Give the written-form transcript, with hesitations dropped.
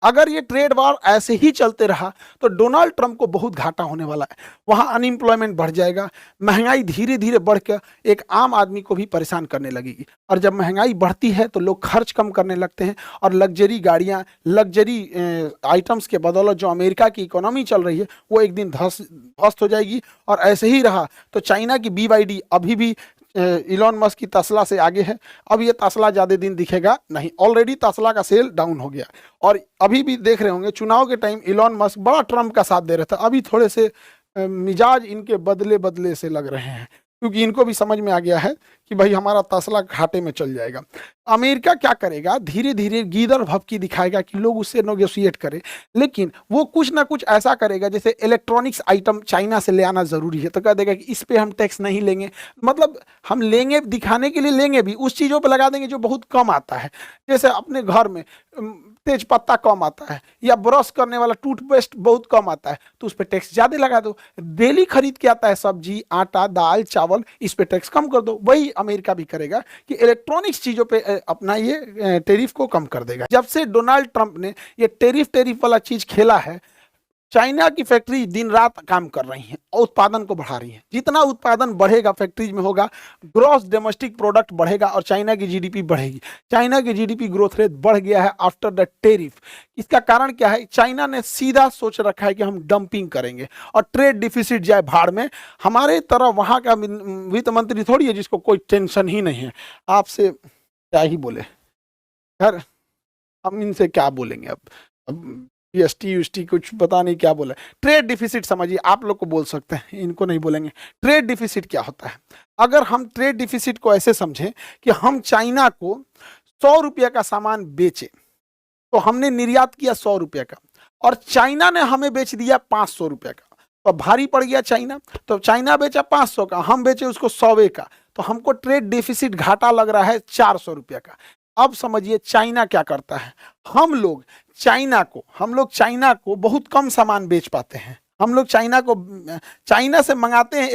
अगर ये trade war ऐसे ही चलते रहा तो डोनाल्ड ट्रंप को बहुत घाटा होने वाला है। वहाँ अनएम्प्लॉयमेंट बढ़ जाएगा, महंगाई धीरे धीरे बढ़ कर एक आम आदमी को भी परेशान करने लगेगी। और जब महंगाई बढ़ती है तो लोग खर्च कम करने लगते हैं और लग्जरी गाड़ियाँ, लग्जरी आइटम्स के बदौलत जो अमेरिका की इकोनॉमी चल रही है वो एक दिन ध्वस्त हो जाएगी। और ऐसे ही रहा तो चाइना की BYD अभी भी इलॉन मस्क की तस्ला से आगे है। अब ये तस्ला ज़्यादा दिन दिखेगा नहीं, ऑलरेडी तस्ला का सेल डाउन हो गया। और अभी भी देख रहे होंगे चुनाव के टाइम इलॉन मस्क बड़ा ट्रम्प का साथ दे रहा था, अभी थोड़े से मिजाज इनके बदले बदले से लग रहे हैं, क्योंकि इनको भी समझ में आ गया है कि भाई हमारा तस्ला घाटे में चल जाएगा। अमेरिका क्या करेगा, धीरे धीरे गीदड़ भभकी दिखाएगा कि लोग उससे नेगोशिएट करें, लेकिन वो कुछ ना कुछ ऐसा करेगा जैसे इलेक्ट्रॉनिक्स आइटम चाइना से ले आना ज़रूरी है तो कह देगा कि इस पे हम टैक्स नहीं लेंगे। मतलब हम लेंगे, दिखाने के लिए लेंगे भी, उस चीज़ों पर लगा देंगे जो बहुत कम आता है। जैसे अपने घर में तेज पत्ता कम आता है या ब्रश करने वाला टूथपेस्ट बहुत कम आता है तो उस पर टैक्स ज़्यादा लगा दो। डेली खरीद के आता है सब्जी, आटा, दाल, चावल, इस पे टैक्स कम कर दो। वही अमेरिका भी करेगा कि इलेक्ट्रॉनिक्स चीज़ों पे अपना ये टेरिफ को कम कर देगा। जब से डोनाल्ड ट्रंप ने ये टेरिफ वाला चीज़ खेला है, चाइना की फैक्ट्री दिन रात काम कर रही हैं और उत्पादन को बढ़ा रही हैं। जितना उत्पादन बढ़ेगा फैक्ट्रीज में होगा, ग्रॉस डोमेस्टिक प्रोडक्ट बढ़ेगा और चाइना की GDP बढ़ेगी। चाइना की GDP ग्रोथ रेट बढ़ गया है आफ्टर द टेरिफ। इसका कारण क्या है, चाइना ने सीधा सोच रखा है कि हम डंपिंग करेंगे और ट्रेड डिफिसिट जाए भाड़ में। हमारे तरह वहाँ का वित्त मंत्री थोड़ी है जिसको कोई टेंशन ही नहीं है। आपसे क्या ही बोले यार, हम इनसे क्या बोलेंगे अब GST कुछ पता नहीं क्या बोला। ट्रेड डिफिसिट समझिए, आप लोग को बोल सकते हैं, इनको नहीं बोलेंगे। ट्रेड डिफिसिट क्या होता है? अगर हम ट्रेड डिफिसिट को ऐसे समझें कि हम चाइना को 100 रुपये का सामान बेचे तो हमने निर्यात किया 100 रुपये का और चाइना ने हमें बेच दिया 500 रुपये का, तो भारी पड़ गया चाइना। तो चाइना बेचा 500 का, हम बेचे उसको 100 का, तो हमको ट्रेड डिफिसिट घाटा लग रहा है 400 रुपये का। अब समझिए चाइना क्या करता है, हम लोग चाइना को बहुत कम सामान बेच पाते हैं। हम लोग चाइना से मंगाते हैं